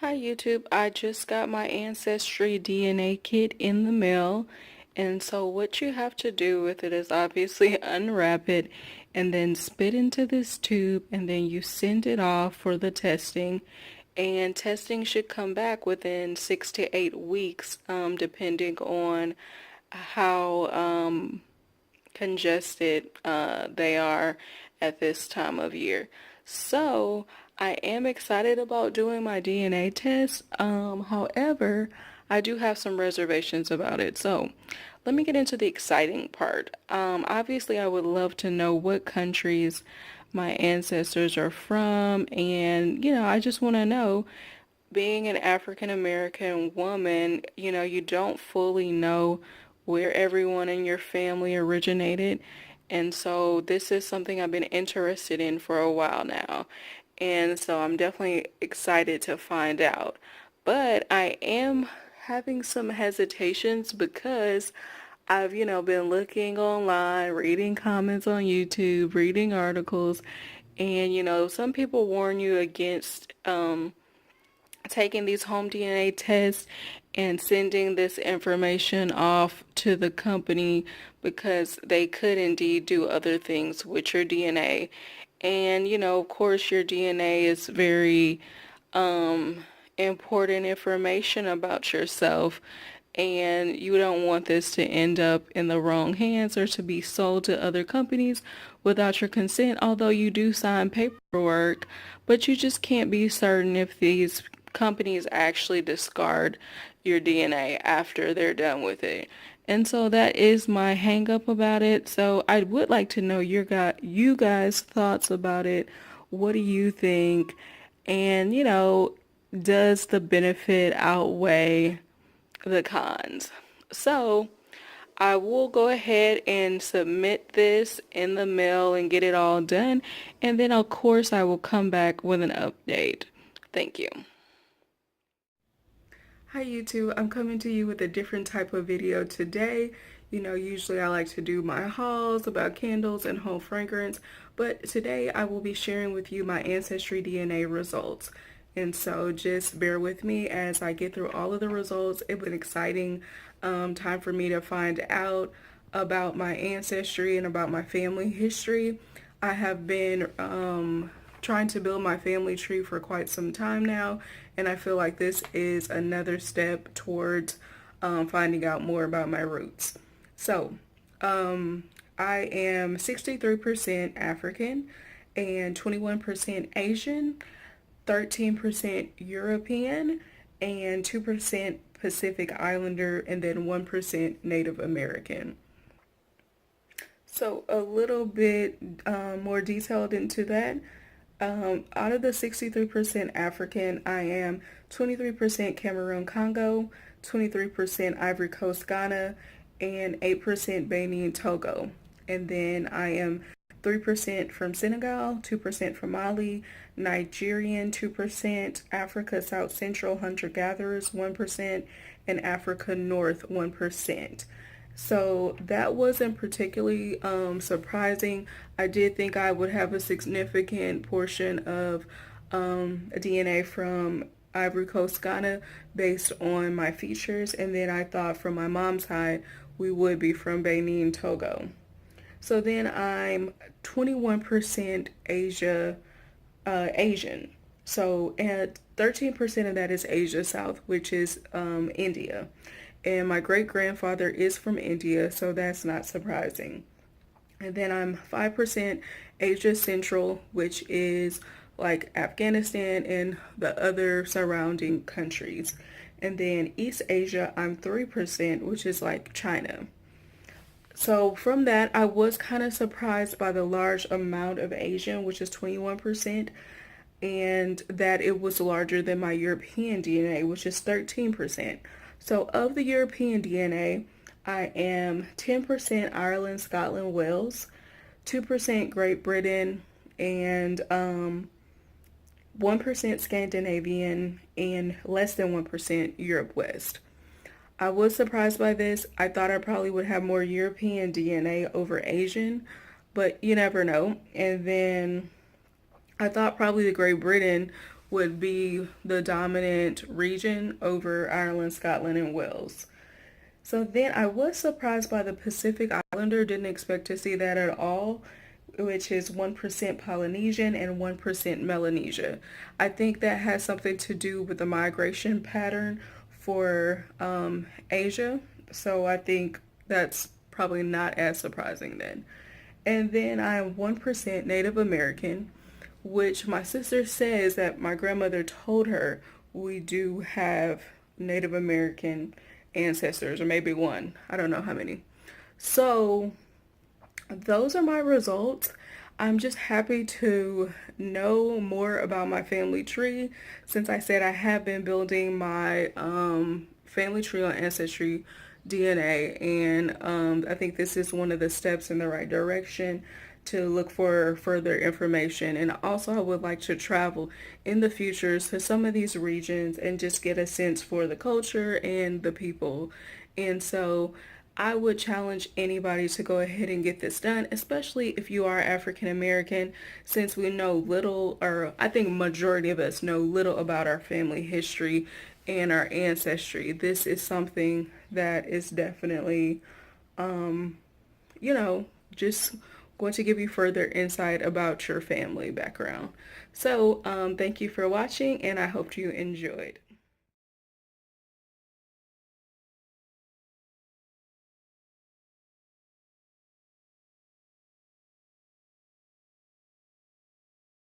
Hi YouTube, I just got my Ancestry DNA kit in the mail, and so what you have to do with it is obviously unwrap it and then spit into this tube, and then you send it off for the testing, and testing should come back within 6 to 8 weeks, depending on how congested they are at this time of year. So I am excited about doing my DNA test. However, I do have some reservations about it. So let me get into the exciting part. Obviously, I would love to know what countries my ancestors are from, and I just want to know, being an African American woman, you don't fully know where everyone in your family originated. And so this is something I've been interested in for a while now. And so I'm definitely excited to find out. But I am having some hesitations because I've, been looking online, reading comments on YouTube, reading articles, and, some people warn you against taking these home DNA tests and sending this information off to the company because they could indeed do other things with your DNA. And, of course, your DNA is very important information about yourself. And you don't want this to end up in the wrong hands or to be sold to other companies without your consent, although you do sign paperwork, but you just can't be certain if these companies actually discard your DNA after they're done with it. And so that is my hang up about it. So I would like to know you guys' thoughts about it. What do you think? And, does the benefit outweigh the cons? So I will go ahead and submit this in the mail and get it all done. And then, of course, I will come back with an update. Thank you. Hi YouTube, I'm coming to you with a different type of video today. Usually I like to do my hauls about candles and home fragrance, but today I will be sharing with you my Ancestry DNA results. And so just bear with me as I get through all of the results. It was an exciting time for me to find out about my ancestry and about my family history. I have been trying to build my family tree for quite some time now, and I feel like this is another step towards finding out more about my roots. So, I am 63% African and 21% Asian, 13% European, and 2% Pacific Islander, and then 1% Native American. So a little bit more detailed into that. Out of the 63% African, I am 23% Cameroon Congo, 23% Ivory Coast Ghana, and 8% Benin Togo. And then I am 3% from Senegal, 2% from Mali, Nigerian 2%, Africa South Central Hunter-Gatherers 1%, and Africa North 1%. So that wasn't particularly surprising. I did think I would have a significant portion of DNA from Ivory Coast, Ghana, based on my features, and then I thought from my mom's side we would be from Benin, Togo. So then I'm 21% Asian. So and 13% of that is Asia South, which is India. And my great grandfather is from India, so that's not surprising. And then I'm 5% Asia Central, which is like Afghanistan and the other surrounding countries. And then East Asia, I'm 3%, which is like China. So from that, I was kind of surprised by the large amount of Asian, which is 21%, and that it was larger than my European DNA, which is 13%. So of the European DNA, I am 10% Ireland, Scotland, Wales, 2% Great Britain, and 1% Scandinavian, and less than 1% Europe West. I was surprised by this. I thought I probably would have more European DNA over Asian, but you never know. And then I thought probably the Great Britain would be the dominant region over Ireland, Scotland, and Wales. So then I was surprised by the Pacific Islander, didn't expect to see that at all, which is 1% Polynesian and 1% Melanesia. I think that has something to do with the migration pattern for Asia. So I think that's probably not as surprising then. And then I am 1% Native American, which my sister says that my grandmother told her we do have Native American ancestors, or maybe one. I don't know how many. So those are my results. I'm just happy to know more about my family tree. Since I said I have been building my family tree on Ancestry DNA, and I think this is one of the steps in the right direction to look for further information. And also, I would like to travel in the future to some of these regions and just get a sense for the culture and the people. And so I would challenge anybody to go ahead and get this done, especially if you are African American, since we know little, or I think majority of us know little about our family history and our ancestry. This is something that is definitely, you know, just going to give you further insight about your family background. So, thank you for watching, and I hope you enjoyed.